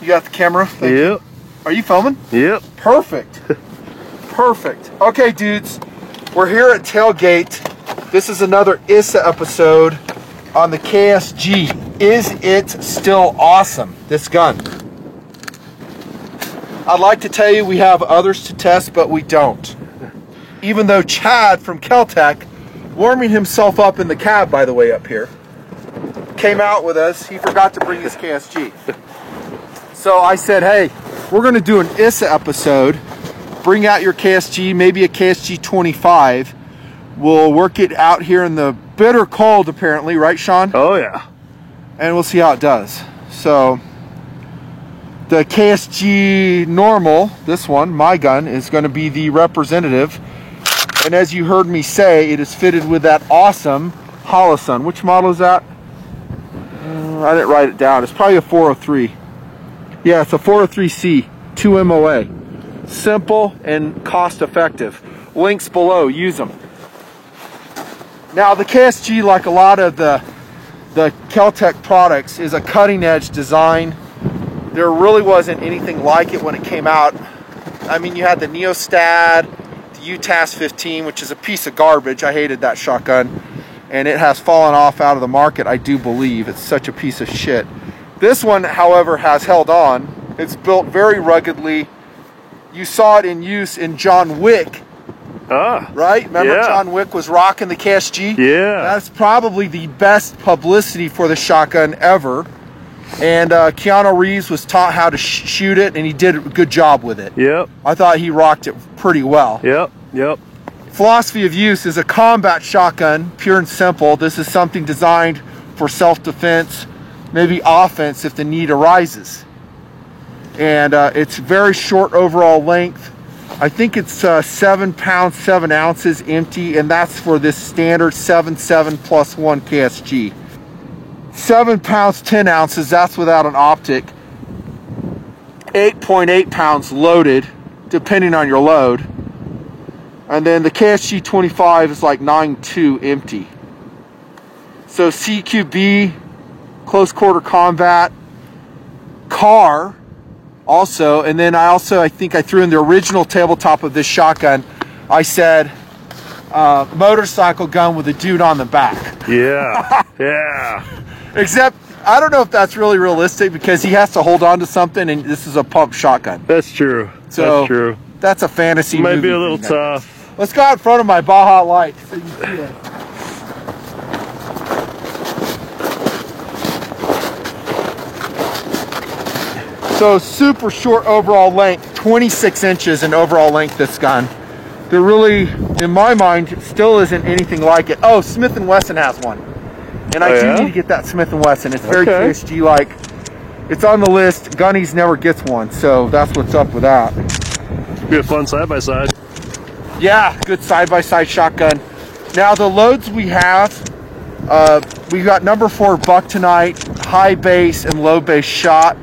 You got the camera? Thank Yep. you. Are you filming? Yep. Perfect. Perfect. Okay, dudes, we're here at Tailgate. This is another ISSA episode on the KSG. Is it still awesome, this gun? I'd like to tell you we have others to test, but we don't. Even though Chad from Kel-Tec, warming himself up in the cab, by the way, up here, came out with us. He forgot to bring his KSG. So I said, hey, we're going to do an ISSA episode. Bring out your KSG, maybe a KSG 25. We'll work it out here in the bitter cold, apparently, right, Sean? Oh, yeah. And we'll see how it does. So the KSG normal, this one, my gun, is going to be the representative. And as you heard me say, it is fitted with that awesome Holosun. Which model is that? I didn't write it down. It's probably a 403. Yeah, it's a 403C, 2 MOA. Simple and cost effective. Links below, use them. Now the KSG, like a lot of the Kel-Tec products, is a cutting edge design. There really wasn't anything like it when it came out. I mean, you had the Neostad, the UTAS 15, which is a piece of garbage. I hated that shotgun. And it has fallen off out of the market, I do believe. It's such a piece of shit. This one, however, has held on. It's built very ruggedly. You saw it in use in John Wick. Right? Remember John Wick was rocking the KSG? Yeah. That's probably the best publicity for the shotgun ever. And Keanu Reeves was taught how to shoot it, and he did a good job with it. Yep. I thought he rocked it pretty well. Yep. Yep. Philosophy of use is a combat shotgun, pure and simple. This is something designed for self-defense, maybe offense if the need arises. And it's very short overall length. I think it's 7 pounds 7 ounces empty, and that's for this standard 7.7 plus 1 KSG. 7 pounds 10 ounces, that's without an optic. 8.8 pounds loaded, depending on your load. And then the KSG 25 is like 9.2 empty. So CQB, close quarter combat, CAR also, and then I think I threw in the original tabletop of this shotgun. I said motorcycle gun with a dude on the back. Yeah. Yeah. Except I don't know if that's really realistic because he has to hold on to something, and this is a pump shotgun. That's true. So that's true. That's a fantasy. Might be a movie little thing, tough. Let's go out in front of my Baja light so you can see it. So super short overall length, 26 inches in overall length, this gun. There really, in my mind, still isn't anything like it. Oh, Smith & Wesson has one. And I do need to get that Smith & Wesson. It's very KSG-like. It's on the list. Gunnies never gets one, so that's what's up with that. Be a fun side-by-side. Yeah, good side-by-side shotgun. Now the loads we have, we got number 4 buck tonight, high base and low base shot.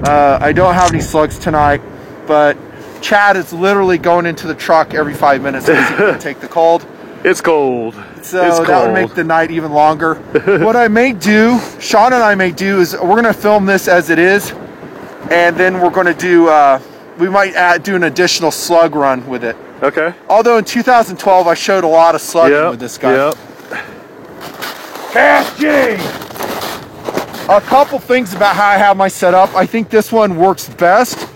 I don't have any slugs tonight, but Chad is literally going into the truck every 5 minutes because he can take the cold. It's cold. So it's cold. That would make the night even longer. What I may do, Sean and I may do, is we're going to film this as it is, and then we're going to do, we might do an additional slug run with it. Okay. Although in 2012 I showed a lot of slugging with this gun. Yep. KSG! A couple things about how I have my setup. I think this one works best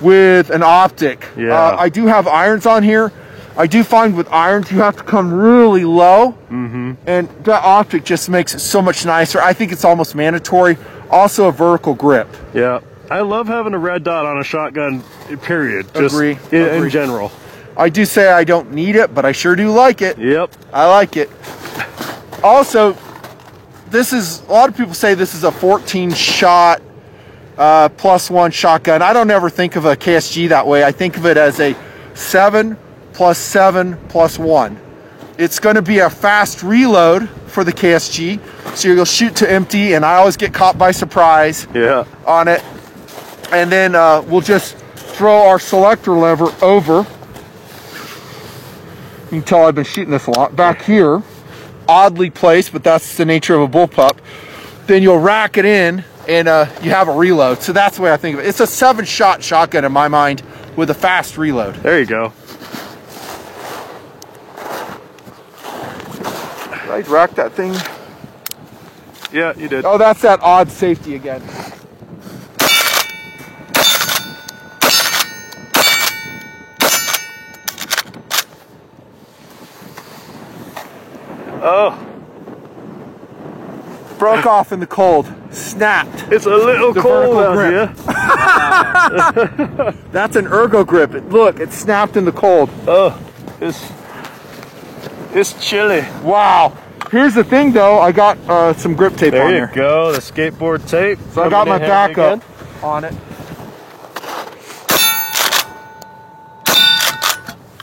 with an optic. Yeah. I do have irons on here. I do find with irons you have to come really low, and that optic just makes it so much nicer. I think it's almost mandatory. Also a vertical grip. Yeah. I love having a red dot on a shotgun, period. Just Agree. In general. I do say I don't need it, but I sure do like it. Yep. I like it. Also, this is, a lot of people say this is a 14 shot plus 1 shotgun. I don't ever think of a KSG that way. I think of it as a 7 plus 7 plus 1. It's going to be a fast reload for the KSG, so you'll shoot to empty, and I always get caught by surprise on it. And then we'll just throw our selector lever over. You can tell I've been shooting this a lot. Back here, oddly placed, but that's the nature of a bullpup. Then you'll rack it in and you have a reload. So that's the way I think of it. It's a 7-shot shotgun in my mind with a fast reload. There you go. Did I rack that thing? Yeah, you did. Oh, that's that odd safety again. Oh, Broke off in the cold. Snapped. it's a little The cold vertical out grip. here. That's an ergo grip. Look, it snapped in the cold. Oh, it's chilly. Wow. Here's the thing though, I got some grip tape on There you there. go, the skateboard tape. So I got my Coming in handy backup again. on it.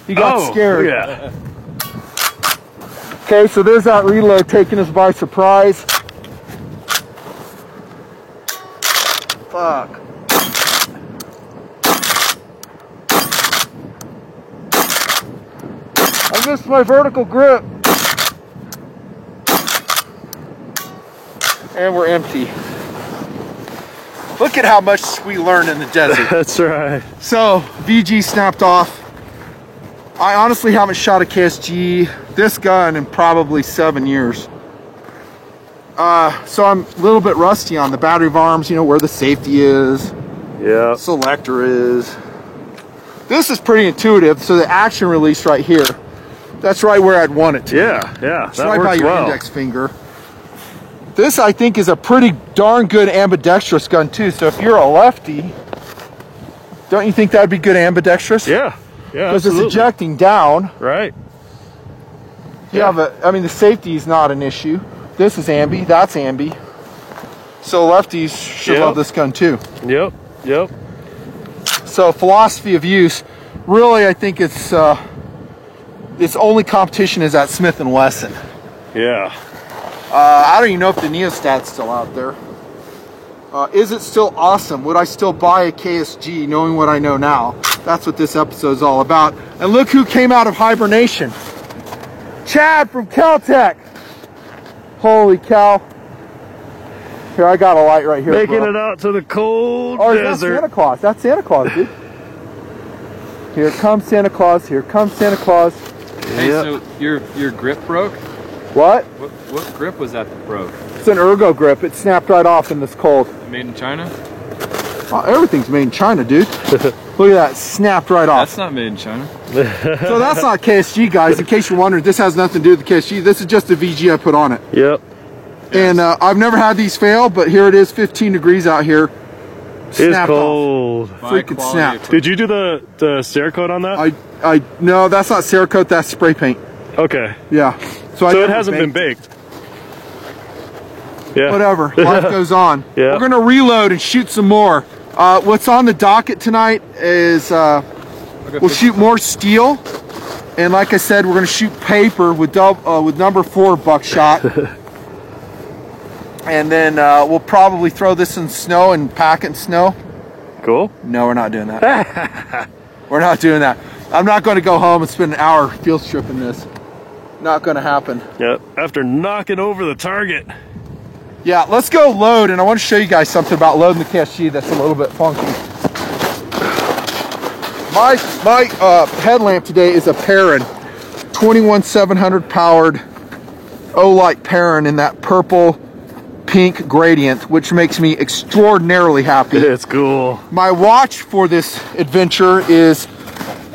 He got scared. Yeah. Okay, so there's that reload taking us by surprise. Fuck. I missed my vertical grip. And we're empty. Look at how much we learned in the desert. That's right. So, VG snapped off. I honestly haven't shot a KSG this gun in probably 7 years. So I'm a little bit rusty on the battery of arms, you know, where the safety is, Yeah. selector is. This is pretty intuitive, so the action release right here, that's right where I'd want it to. Yeah, yeah. It's That right by works your well. index finger. This, I think, is a pretty darn good ambidextrous gun too. So if you're a lefty, don't you think that'd be good ambidextrous? Yeah. Yeah. Because it's absolutely. ejecting down. Right. You have I mean, the safety is not an issue. This is ambi, that's ambi. So lefties should Yep. love this gun too. Yep. Yep. So philosophy of use, really, I think its only competition is at Smith & Wesson. Yeah. I don't even know if the Neostat's still out there. Is it still awesome? Would I still buy a KSG knowing what I know now? That's what this episode is all about. And look who came out of hibernation. Chad from Caltech. Holy cow. Here, I got a light right here. Making bro. it out to the cold Oh, that's desert. Santa Claus. That's Santa Claus, dude. Here comes Santa Claus. Here comes Santa Claus. Hey, Yep. so your grip broke? What? What grip was that broke? It's an ergo grip. It snapped right off in this cold. Made in China? Oh, everything's made in China, dude. Look at that. Snapped right off. That's not made in China. So that's not KSG, guys. In case you're wondering, this has nothing to do with the KSG. This is just the VG I put on it. Yep. And I've never had these fail, but here it is, 15 degrees out here. It's Snapped off. cold. Freaking Quality snapped. Did you do the Cerakote on that? No, that's not Cerakote, that's spray paint. Okay. Yeah. So it hasn't been baked. Yeah. Whatever, life goes on. Yeah. We're gonna reload and shoot some more. What's on the docket tonight is we'll shoot more steel, and like I said, we're gonna shoot paper with number 4 buckshot. And then we'll probably throw this in snow and pack it in snow. Cool. No, we're not doing that. We're not doing that. I'm not going to go home and spend an hour field stripping this. Not going to happen. Yep. After knocking over the target. Yeah, let's go load, and I want to show you guys something about loading the KSG that's a little bit funky. My headlamp today is a Perrin, 21700 powered Olight Perrin in that purple pink gradient, which makes me extraordinarily happy. It's cool. My watch for this adventure is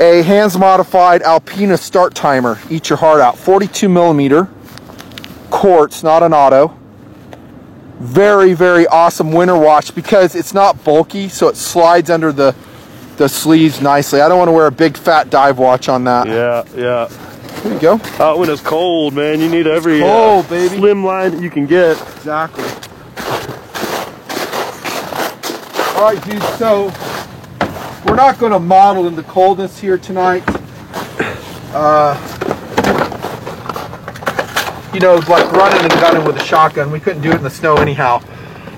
a hands modified Alpina start timer. Eat your heart out. 42 millimeter quartz, not an auto. Very, very awesome winter watch because it's not bulky, so it slides under the sleeves nicely. I don't want to wear a big fat dive watch on that. Yeah, yeah. There you go. Out when it's cold, man, you need every cold, baby. slim line that you can get. Exactly. All right, dude, so we're not going to model in the coldness here tonight. You know, like running and gunning with a shotgun. We couldn't do it in the snow anyhow.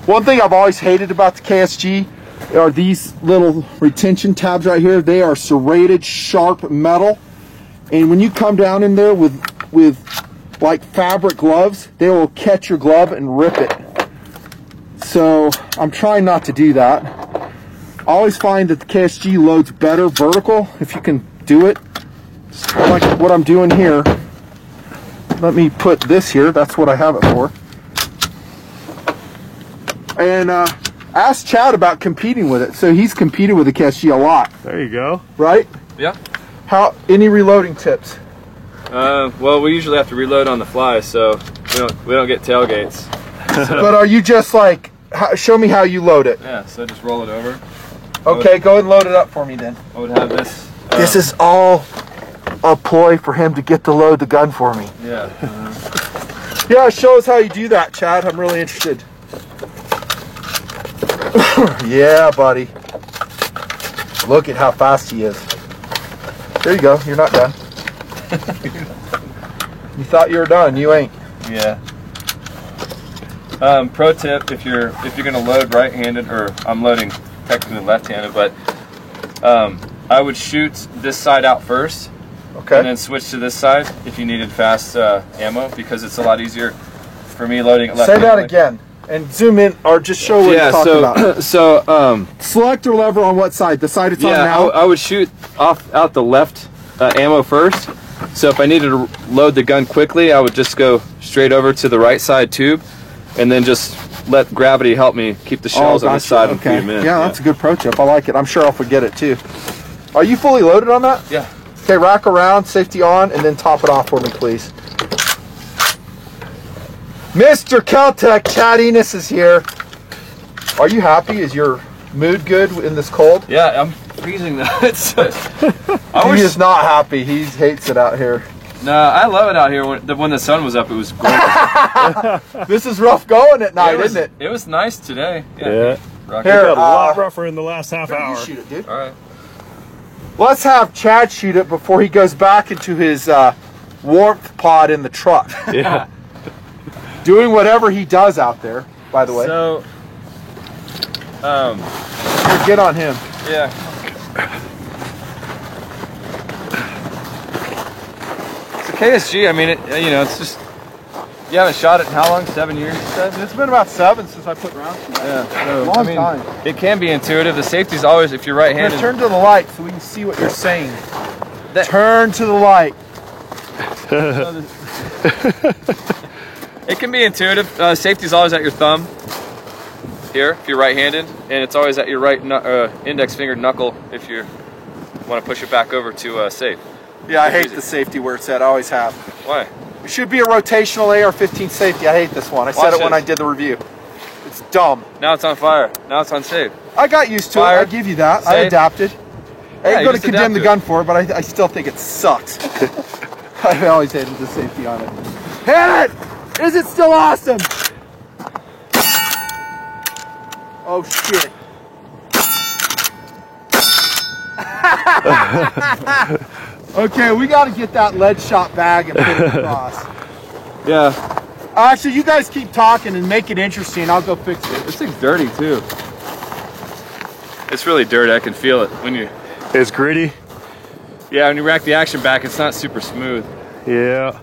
One thing I've always hated about the KSG are these little retention tabs right here. They are serrated, sharp metal. And when you come down in there with like fabric gloves, they will catch your glove and rip it. So I'm trying not to do that. I always find that the KSG loads better vertical if you can do it. Like what I'm doing here. Let me put this here. That's what I have it for. And ask Chad about competing with it. So he's competed with the KSG a lot. There you go. Right? Yeah. Any reloading tips? Well, we usually have to reload on the fly, so we don't get tailgates. But are you just like, show me how you load it. Yeah, so just roll it over. Okay, go ahead and load it up for me then. I would have this. This is all a ploy for him to get to load the gun for me. Yeah. Yeah, show us how you do that, Chad. I'm really interested. Yeah, buddy. Look at how fast he is. There you go. You're not done. You thought you were done. You ain't. Yeah. Pro tip: if you're gonna load right-handed, or I'm loading technically left-handed, but I would shoot this side out first, Okay. and then switch to this side if you needed fast ammo, because it's a lot easier for me loading it Say left-handed. that again and zoom in, or just show what you're talking about. So Selector lever on what side? The side it's on yeah, now? I would shoot out the left ammo first. So if I needed to load the gun quickly, I would just go straight over to the right side tube, and then just let gravity help me keep the shells on this side and feed them in. Yeah, that's a good pro tip. I like it. I'm sure I'll forget it too. Are you fully loaded on that? Yeah. Okay, rack around, safety on, and then top it off for me, please. Mr. Kel-Tec, Chad Enos is here. Are you happy? Is your mood good in this cold? Yeah, I'm freezing though. He is not happy. He hates it out here. No, I love it out here. When the sun was up, it was great. This is rough going at night, isn't it? It was nice today. Yeah. Rock Here, it. Got a lot rougher in the last half hour. You shoot it, dude. All right. Let's have Chad shoot it before he goes back into his warmth pod in the truck. Yeah. Doing whatever he does out there, by the way. So, Here, get on him. yeah. It's a KSG. I mean, it's just, you haven't shot it in how long? 7 years, you said? It's been about 7 since I put rounds in that. Yeah. So, Long I mean, time. it can be intuitive. The safety's always, if you're Here, right-handed. turn to the light so we can see what you're saying. Turn to the light. It can be intuitive. Safety's always at your thumb here if you're right-handed, and it's always at your right index finger knuckle if you want to push it back over to safe. Yeah, I hate the safety where it's at. I always have. Why? It should be a rotational AR-15 safety. I hate this one. I said Watch it when this. I did the review. It's dumb. Now it's on fire. Now it's on safe. I got used to Fire. it. I give you that. I Safe. adapted. I Yeah, ain't you going to just condemn adapt the to gun for it, but I still think it sucks. I always hated the safety on it. Hit it! Is it still awesome? Oh shit. Okay, we got to get that lead shot bag and put it across. Yeah. Actually, you guys keep talking and make it interesting. I'll go fix it. This thing's dirty too. It's really dirty. I can feel it when you. It's gritty. Yeah, when you rack the action back, it's not super smooth. Yeah.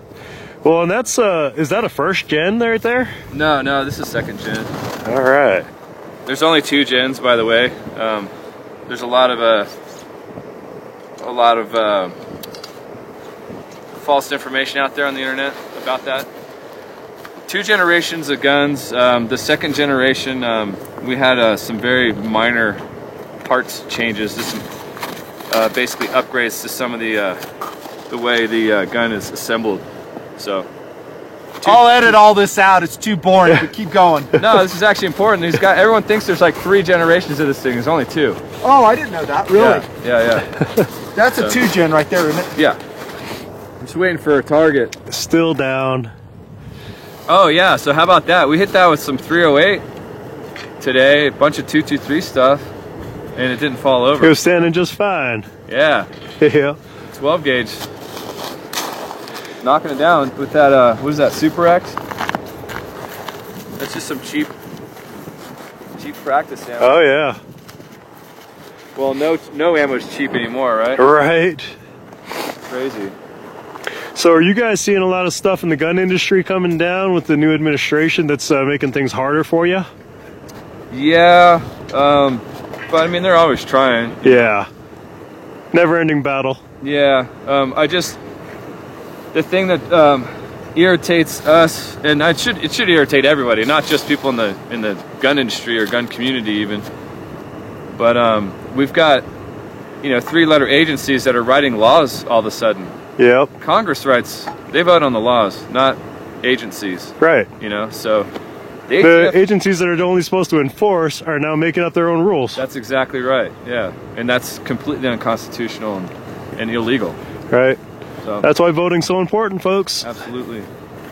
Well, and that's is that a first gen right there? No, this is second gen. All right. There's only 2 gens, by the way. There's a lot of false information out there on the internet about that. 2 generations of guns. The second generation, we had some very minor parts changes. Just some, basically upgrades to some of the way the gun is assembled. So. I'll edit all this out. It's too boring, but keep going. No, this is actually important. Everyone thinks there's like 3 generations of this thing. There's only 2. Oh, I didn't know that. Really? Yeah. That's a 2-gen right there, isn't it? Yeah. I'm just waiting for a target. Still down. Oh yeah, so how about that? We hit that with some 308 today, a bunch of 223 stuff, and it didn't fall It over. was standing just fine. Yeah, Yeah. 12 gauge. Knocking it down with that, what is that, Super X? That's just some cheap practice ammo. Oh yeah. Well, no ammo's cheap anymore, right? Right. Crazy. So are you guys seeing a lot of stuff in the gun industry coming down with the new administration that's making things harder for you? Yeah, but I mean, they're always trying. Yeah. Never-ending battle. Yeah, the thing that irritates us, and it should irritate everybody, not just people in the gun industry or gun community even. But we've got, 3-letter agencies that are writing laws all of a sudden. Yep. Congress they vote on the laws, not agencies. Right. So the agencies that are only supposed to enforce are now making up their own rules. That's exactly right. Yeah, and that's completely unconstitutional and illegal. Right. So that's why voting's so important, folks. Absolutely.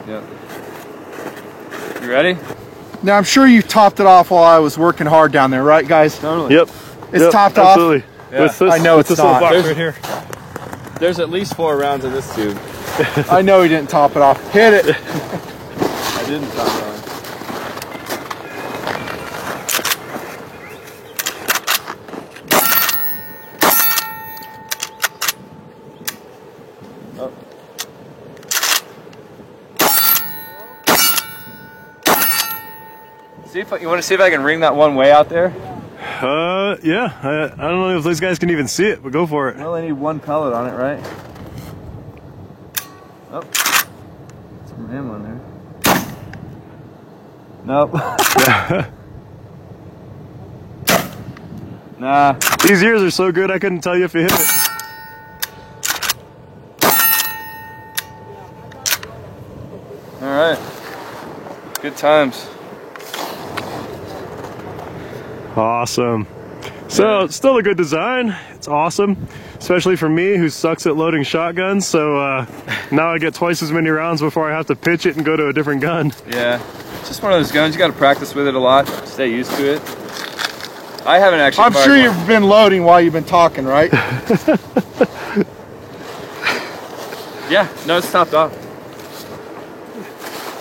Yeah. You ready? Now, I'm sure you topped it off while I was working hard down there, right, guys? Totally. Yep. It's topped absolutely. off? Yeah. With this, I know it's this not. little box right here. There's at least 4 rounds in this tube. I know he didn't top it off. Hit it. I didn't top it on. Oh. You want to see if I can ring that one way out there? Yeah. I don't know if those guys can even see it, but go for it. Well, I need 1 pellet on it, right? Oh, some ammo in there. Nope. Nah. These ears are so good I couldn't tell you if you hit it. All right. Good times. Awesome. So it's still a good design. It's awesome, especially for me who sucks at loading shotguns. So now I get twice as many rounds before I have to pitch it and go to a different gun. Yeah, it's just one of those guns. You got to practice with it a lot. Stay used to it. I haven't actually. I'm sure you've been loading while you've been talking, right? Yeah. No, it's topped off.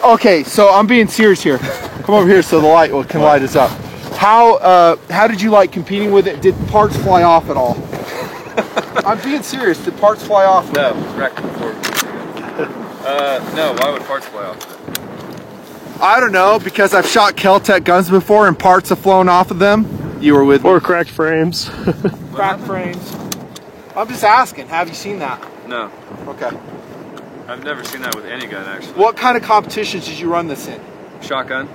Okay, so I'm being serious here. Come over here so the light can light us up. How did you like competing with it? Did parts fly off at all? I'm being serious. Did parts fly off? No, wrecked before. No, why would parts fly off? I don't know, because I've shot Kel-Tec guns before and parts have flown off of them. You were with me. Or cracked frames. Cracked frames. I'm just asking, have you seen that? No. Okay. I've never seen that with any gun, actually. What kind of competitions did you run this in? Shotgun?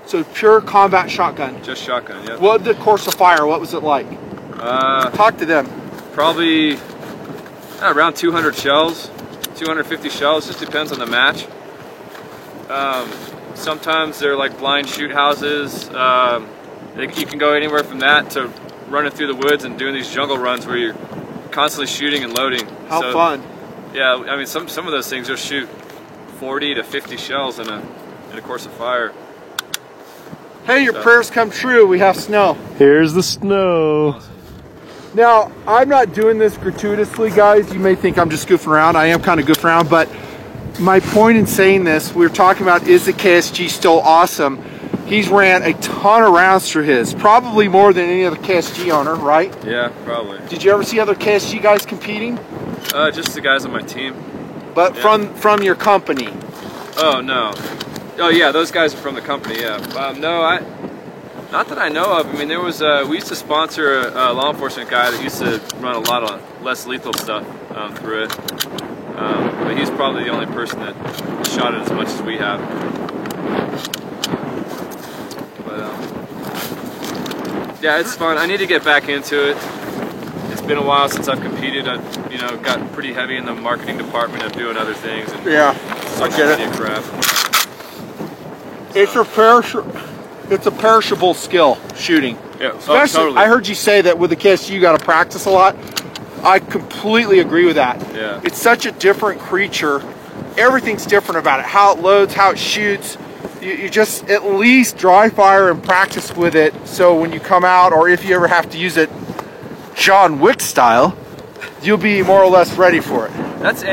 So pure combat shotgun. Just shotgun, yeah. What did the course of fire? What was it like? Talk to them. Probably around 200 shells, 250 shells. Just depends on the match. Sometimes they're like blind shoot houses. You can go anywhere from that to running through the woods and doing these jungle runs where you're constantly shooting and loading. How fun. Yeah, I mean some of those things just shoot 40 to 50 shells in a course of fire. Hey, your prayers come true. We have snow. Here's the snow. Now, I'm not doing this gratuitously, guys. You may think I'm just goofing around. I am kind of goofing around, but my point in saying this, we were talking about, is the KSG still awesome? He's ran a ton of rounds through his, probably more than any other KSG owner, right? Yeah, probably. Did you ever see other KSG guys competing? Just the guys on my team. But yeah. From your company? Oh, no. Oh, yeah, those guys are from the company, yeah. No, not that I know of. I mean, there was, we used to sponsor a law enforcement guy that used to run a lot of less lethal stuff through it. But he's probably the only person that shot it as much as we have. But, yeah, it's fun. I need to get back into it. It's been a while since I've competed. I've, got pretty heavy in the marketing department of doing other things. And yeah, I get it. Crap. It's a perishable skill, shooting. Yeah, especially, totally. I heard you say that with the KSG you got to practice a lot. I completely agree with that. Yeah. It's such a different creature. Everything's different about it. How it loads, how it shoots. You just at least dry fire and practice with it, so when you come out, or if you ever have to use it John Wick style, you'll be more or less ready for it.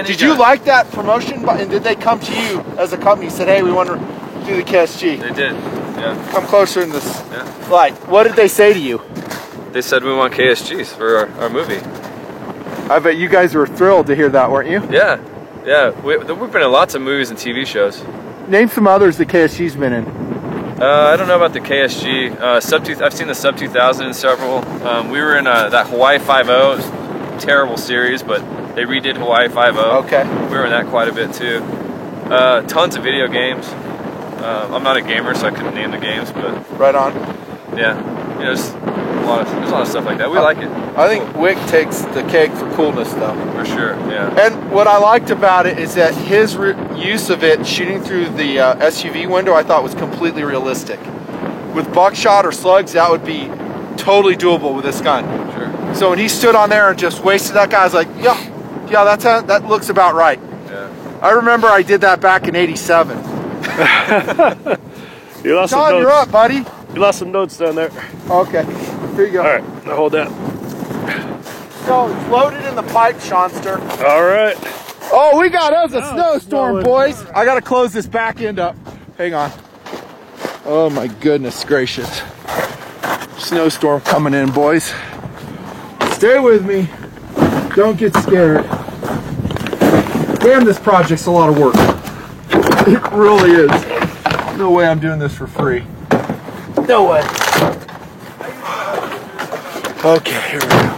Did you like that promotion? And did they come to you as a company and said, hey, we want to do the KSG? They did, yeah. Come closer in this light. What did they say to you? They said we want KSGs for our movie. I bet you guys were thrilled to hear that, weren't you? Yeah, yeah. We've been in lots of movies and TV shows. Name some others that KSG's been in. I don't know about the KSG. I've seen the Sub 2000 in several. We were in that Hawaii 5.0. It was a terrible series, but they redid Hawaii 5.0. Okay. We were in that quite a bit too. Tons of video games. I'm not a gamer, so I couldn't name the games, but Right on. yeah, you know, there's a lot of stuff like that. We like it I think Wick takes the cake for coolness, though. for sure. Yeah. And what I liked about it is that his use of it shooting through the SUV window, I thought was completely realistic. With buckshot or slugs, that would be totally doable with this gun. Sure. So when he stood on there and just wasted that guy, I was like, yeah, that looks about right. Yeah. I remember I did that back in '87. You lost some John, notes. you're up, buddy. You lost some notes down there. Okay, here you go. All right, now hold that. So it's loaded in the pipe, Seanster. All right. Oh, we got us a Oh, snowstorm, snowing. boys. I gotta close this back end up. Hang on. Oh my goodness gracious. Snowstorm coming in, boys. Stay with me. Don't get scared. Damn, this project's a lot of work. It really is. No way I'm doing this for free. No way. Okay, here we go.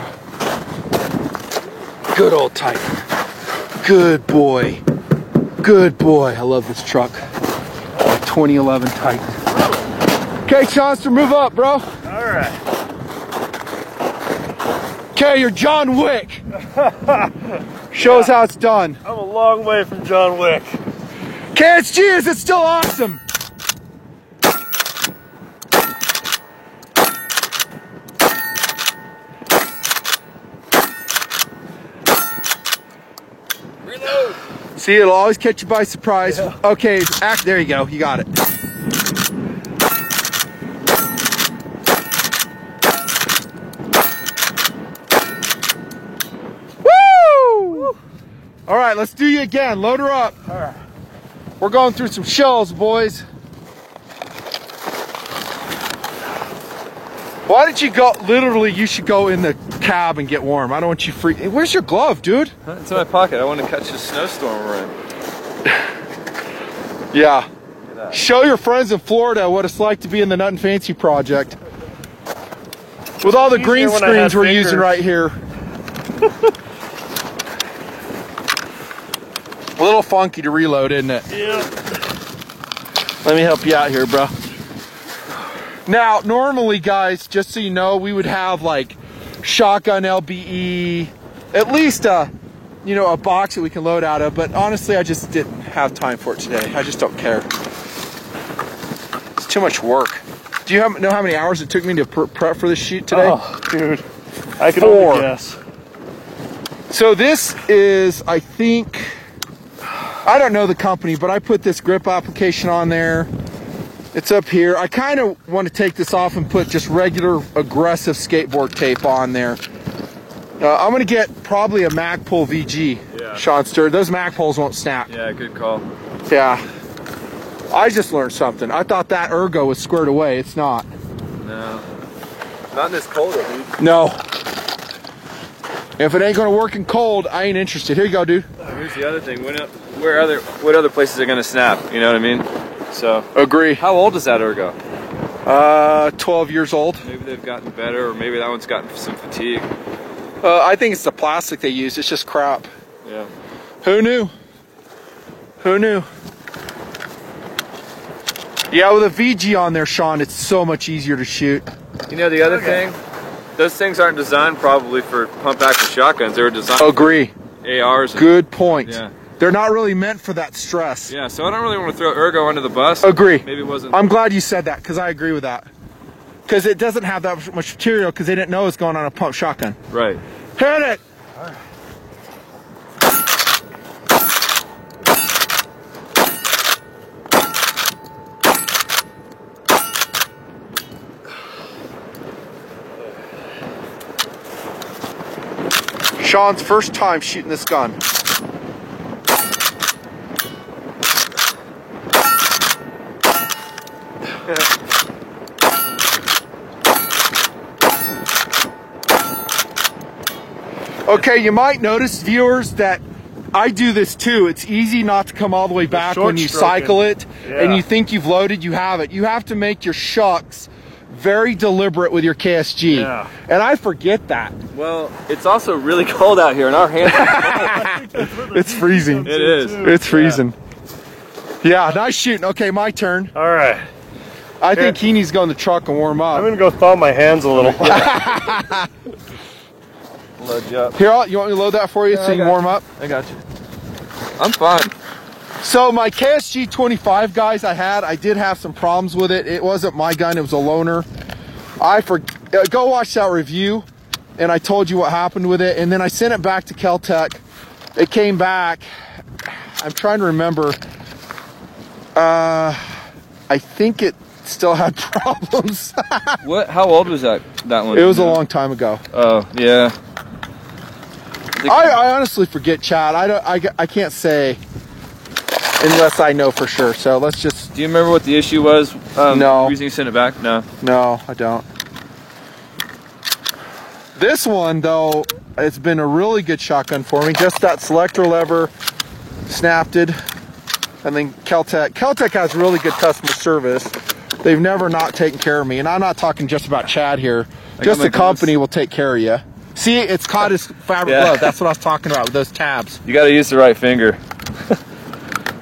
Good old Titan. Good boy. Good boy. I love this truck. 2011 Titan. Okay, Chauncey, move up, bro. All right. Okay, you're John Wick. Show us how it's done. I'm a long way from John Wick. KSG, is it still awesome? Reload. See, it'll always catch you by surprise. Yeah. Okay, there you go. You got it. Woo! All right, let's do you again. Load her up. All right. We're going through some shells, boys. Why did you go? Literally, you should go in the cab and get warm. I don't want you free. Where's your glove, dude? It's in my pocket. I want to catch this snowstorm we're in. Yeah. Look at that. Show your friends in Florida what it's like to be in the Nut and Fancy project. With all the Easier green when I had screens we're fingers. using right here. A little funky to reload, isn't it? Yeah. Let me help you out here, bro. Now, normally, guys, just so you know, we would have like shotgun LBE, at least a box that we can load out of. But honestly, I just didn't have time for it today. I just don't care. It's too much work. Do you know how many hours it took me to prep for this shoot today? Oh, dude. I can 4. only guess. So this is, I think, I don't know the company, but I put this grip application on there. It's up here. I kind of want to take this off and put just regular aggressive skateboard tape on there. I'm going to get probably a Magpul VG, Yeah. Seanster. Those Magpuls won't snap. Yeah, good call. Yeah. I just learned something. I thought that ergo was squared away. It's not. No. Not in this cold, dude. No. If it ain't going to work in cold, I ain't interested. Here you go, dude. Here's the other thing. What other places are gonna snap? You know what I mean? So. Agree. How old is that ergo? 12 years old. Maybe they've gotten better, or maybe that one's gotten some fatigue. I think it's the plastic they use. It's just crap. Yeah. Who knew? Who knew? Yeah, with a VG on there, Sean, it's so much easier to shoot. You know the other thing? Those things aren't designed probably for pump action shotguns. They were designed Agree. for ARs. Good point. Yeah. They're not really meant for that stress. Yeah, so I don't really want to throw ergo under the bus. Agree. Maybe it wasn't. I'm glad you said that because I agree with that. Because it doesn't have that much material because they didn't know it was going on a pump shotgun. Right. Hit it! Sean's first time shooting this gun. Okay, you might notice, viewers, that I do this too. It's easy not to come all the way back short when you stroking. cycle it and Yeah. you think you've loaded, you have it. You have to make your shucks very deliberate with your KSG. Yeah. And I forget that. Well, it's also really cold out here, and our hands are cold. It's freezing. It is. It's freezing. Yeah, nice shooting. Okay, my turn. All right. I think he needs to go in the truck and warm up. I'm gonna go thaw my hands a little. Load you up. Here, you want me to load that for you so you can warm up? I got you. I'm fine. So my KSG 25, guys, I did have some problems with it. It wasn't my gun, it was a loaner. Go watch that review, and I told you what happened with it. And then I sent it back to Kel-Tec. It came back. I'm trying to remember. I think it still had problems. What? How old was that one? It was a long time ago. Oh, yeah. I honestly forget, Chad. I can't say unless I know for sure. So let's just. Do you remember what the issue was? No. The reason you sent it back? No. No, I don't. This one though, it's been a really good shotgun for me. Just that selector lever, snapped it, and then Kel-Tec. Kel-Tec has really good customer service. They've never not taken care of me, and I'm not talking just about Chad here. Just the company will take care of you. See, it's caught his fabric glove. That's what I was talking about with those tabs. You got to use the right finger.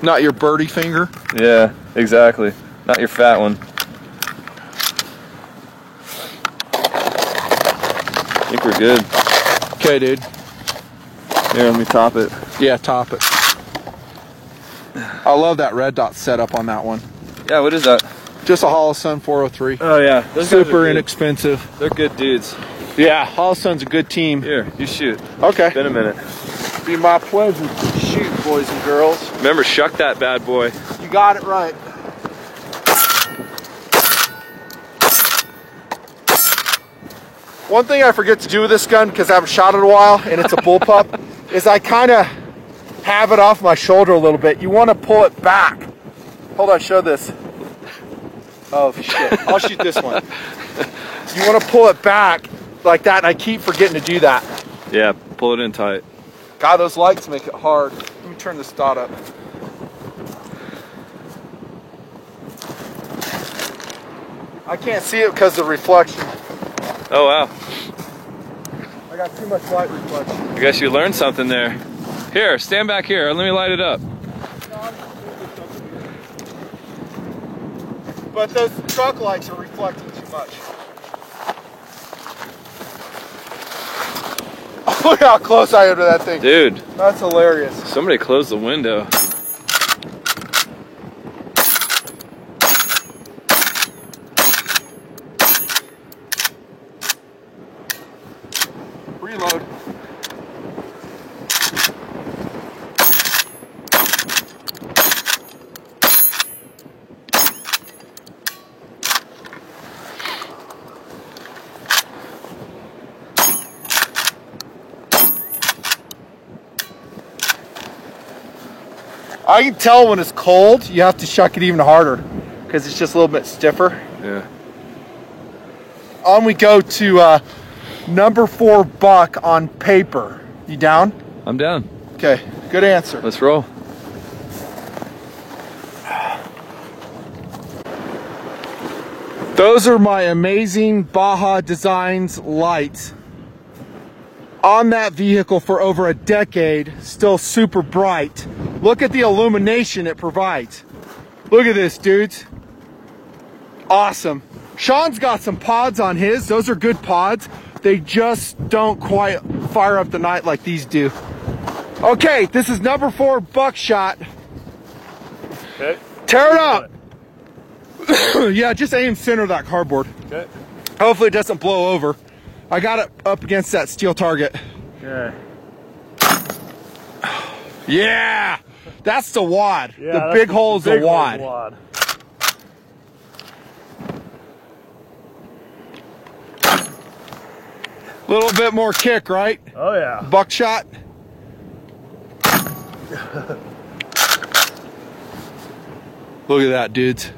Not your birdie finger. Yeah, exactly. Not your fat one. I think we're good. Okay, dude. Here, let me top it. Yeah, top it. I love that red dot setup on that one. Yeah, what is that? Just a Holosun 403. Oh, yeah. Those guys are Super good. inexpensive. They're good dudes. Yeah, Holosun's a good team. Here, you shoot. Okay. Been a minute. Be my pleasure to shoot, boys and girls. Remember, shuck that bad boy. You got it right. One thing I forget to do with this gun, because I haven't shot it in a while, and it's a bullpup, is I kind of have it off my shoulder a little bit. You want to pull it back. Hold on, show this. Oh, shit. I'll shoot this one. You want to pull it back like that, and I keep forgetting to do that. Yeah, pull it in tight. God, those lights make it hard. Let me turn this dot up. I can't see it because of the reflection. Oh, wow. I got too much light reflection. I guess you learned something there. Here, stand back here. Let me light it up. But those truck lights are reflecting too much. Look how close I am to that thing. Dude, That's hilarious. somebody closed the window. Reload. I can tell when it's cold, you have to shuck it even harder because it's just a little bit stiffer. Yeah. On we go to number 4 buck on paper. You down? I'm down. Okay, good answer. Let's roll. Those are my amazing Baja Designs lights on that vehicle for over a decade, still super bright. Look at the illumination it provides. Look at this, dudes. Awesome. Sean's got some pods on his. Those are good pods. They just don't quite fire up the night like these do. Okay, this is number 4 buckshot. Okay. Tear it up. Yeah, just aim center of that cardboard. Okay. Hopefully it doesn't blow over. I got it up against that steel target. Okay. Yeah, that's the wad. Yeah, the that's big hole is the big wad. wad. Little bit more kick, right? Oh yeah. Buckshot. Look at that, dudes.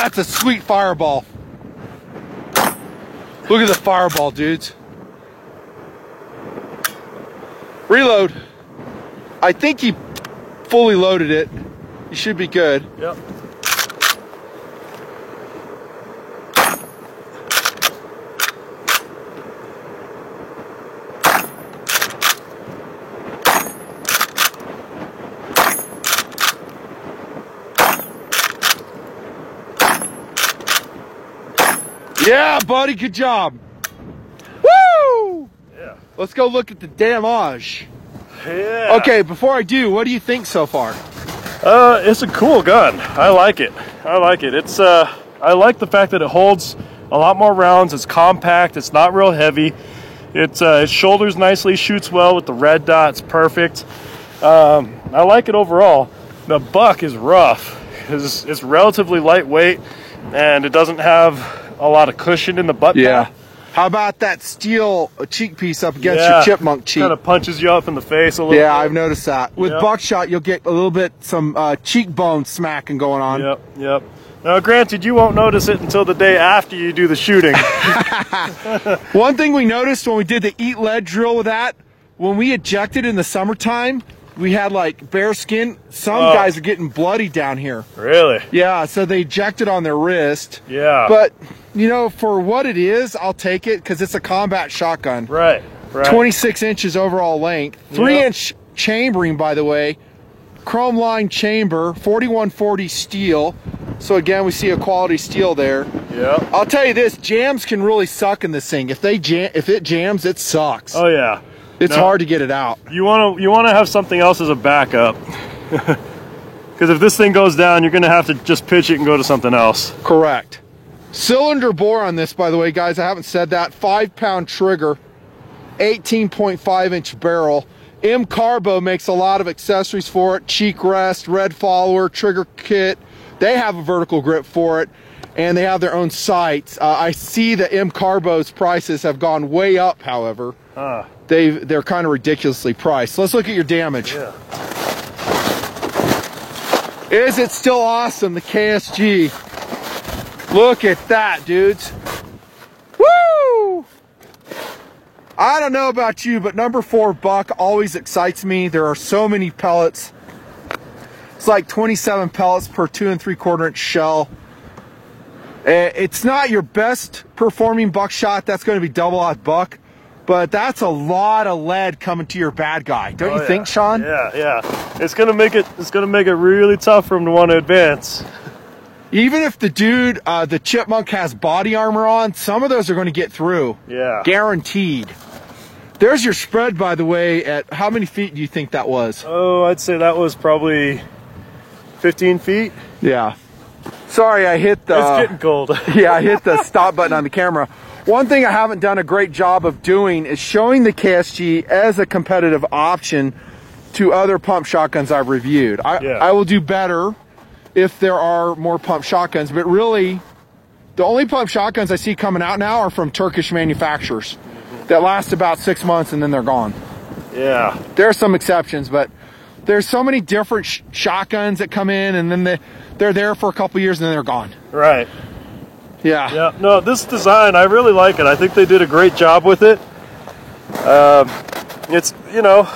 That's a sweet fireball. Look at the fireball, dudes. Reload. I think he fully loaded it. You should be good. Yep. Yeah, buddy, good job. Woo! Yeah. Let's go look at the damage. Yeah. Okay, before I do, what do you think so far? It's a cool gun. I like it. I like it. It's I like the fact that it holds a lot more rounds. It's compact. It's not real heavy. It shoulders nicely, shoots well with the red dot. It's perfect. I like it overall. The buck is rough. It's relatively lightweight, and it doesn't have a lot of cushion in the butt pad. How about that steel cheek piece up against your chipmunk cheek? Kind of punches you up in the face a little bit. Yeah, I've noticed that. With buckshot, you'll get a little bit, some cheekbone smacking going on. Yep, yep. Now, granted, you won't notice it until the day after you do the shooting. One thing we noticed when we did the eat lead drill with that, when we ejected in the summertime, we had like bare skin. Some guys are getting bloody down here. Really? Yeah, so they ejected on their wrist. Yeah. But, you know, for what it is, I'll take it because it's a combat shotgun. Right, right. 26 inches overall length. 3-inch chambering, by the way. Chrome line chamber, 4140 steel. So again, we see a quality steel there. Yeah. I'll tell you this, jams can really suck in this thing. If it jams, it sucks. Oh yeah. It's hard to get it out. You wanna have something else as a backup. Because if this thing goes down, you're gonna have to just pitch it and go to something else. Correct. Cylinder bore on this, by the way, guys, I haven't said that. 5-pound trigger, 18.5-inch barrel. M Carbo makes a lot of accessories for it. Cheek rest, red follower, trigger kit. They have a vertical grip for it, and they have their own sights. I see that M Carbo's prices have gone way up, however. They're kind of ridiculously priced. Let's look at your damage. Yeah. Is it still awesome, the KSG? Look at that, dudes. Woo! I don't know about you, but number 4 buck always excites me. There are so many pellets. It's like 27 pellets per 2 3/4-inch shell. It's not your best performing buckshot. That's going to be double-aught buck, but that's a lot of lead coming to your bad guy. Don't you think, Sean? Yeah, yeah. It's gonna make it really tough for him to want to advance. Even if the dude, the chipmunk, has body armor on, some of those are going to get through. Yeah. Guaranteed. There's your spread, by the way. At how many feet do you think that was? Oh, I'd say that was probably 15 feet. Yeah. Sorry, I hit the... It's getting cold. Yeah, I hit the stop button on the camera. One thing I haven't done a great job of doing is showing the KSG as a competitive option to other pump shotguns I've reviewed. I will do better if there are more pump shotguns, but really, the only pump shotguns I see coming out now are from Turkish manufacturers that last about 6 months and then they're gone. Yeah. There are some exceptions, but there's so many different shotguns that come in and then they're there for a couple years and then they're gone. Right. Yeah. Yeah. No, this design, I really like it. I think they did a great job with it. It's, you know,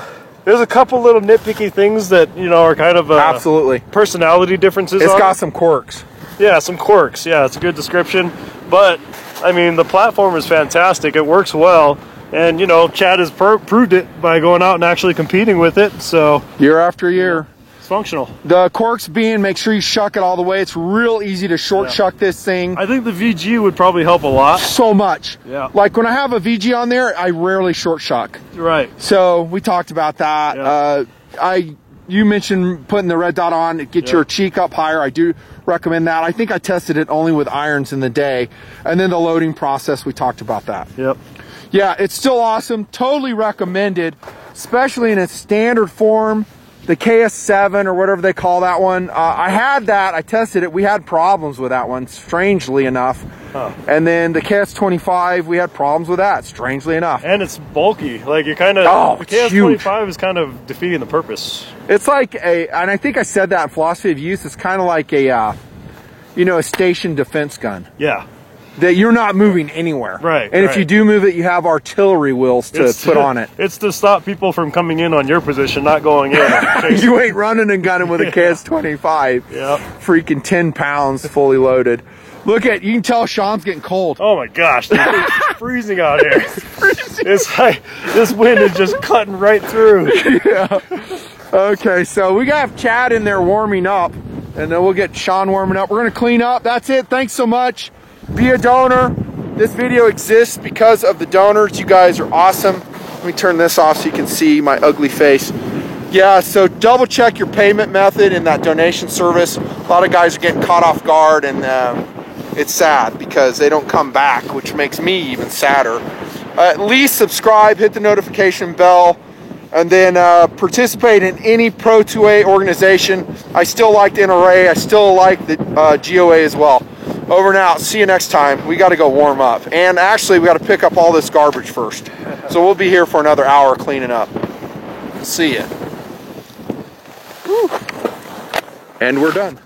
there's a couple little nitpicky things that, you know, are kind of absolutely personality differences. It's got some quirks. Yeah, some quirks. Yeah, it's a good description. But I mean, the platform is fantastic. It works well, and you know, Chad has proved it by going out and actually competing with it. So year after year, it's functional. The quirks being, make sure you shuck it all the way. It's real easy to short shuck this thing. I think the VG would probably help a lot. So much. Yeah. Like when I have a VG on there, I rarely short shuck. Right. So we talked about that. Yeah. You mentioned putting the red dot on to get your cheek up higher. I do recommend that. I think I tested it only with irons in the day. And then the loading process, we talked about that. Yep. Yeah, it's still awesome. Totally recommended, especially in its standard form. The KS7 or whatever they call that one. I had that. I tested it. We had problems with that one, strangely enough. And then the KS25, we had problems with that, strangely enough. And it's bulky. Like you kind of, the KS25 is kind of defeating the purpose. It's like and I think I said that in philosophy of use, it's kind of like a, you know, a station defense gun. Yeah. That you're not moving anywhere. Right. And if you do move it, you have artillery wheels to put on it. It's to stop people from coming in on your position, not going in. You ain't running and gunning with a KS-25. Yep. Freaking 10 pounds fully loaded. Look at, you can tell Sean's getting cold. Oh my gosh, dude, it's freezing out here. It's like, this wind is just cutting right through. Yeah. Okay, so we got Chad in there warming up, and then we'll get Sean warming up. We're gonna clean up. That's it. Thanks so much. Be a donor. This video exists because of the donors. You guys are awesome. Let me turn this off so you can see my ugly face. Yeah, so double check your payment method in that donation service. A lot of guys are getting caught off guard, and it's sad because they don't come back, which makes me even sadder. At least subscribe, hit the notification bell, and then participate in any Pro 2A organization. I still like the NRA. I still like the GOA as well. Over and out. See you next time. We got to go warm up. And actually, we got to pick up all this garbage first. So we'll be here for another hour cleaning up. See ya. Woo. And we're done.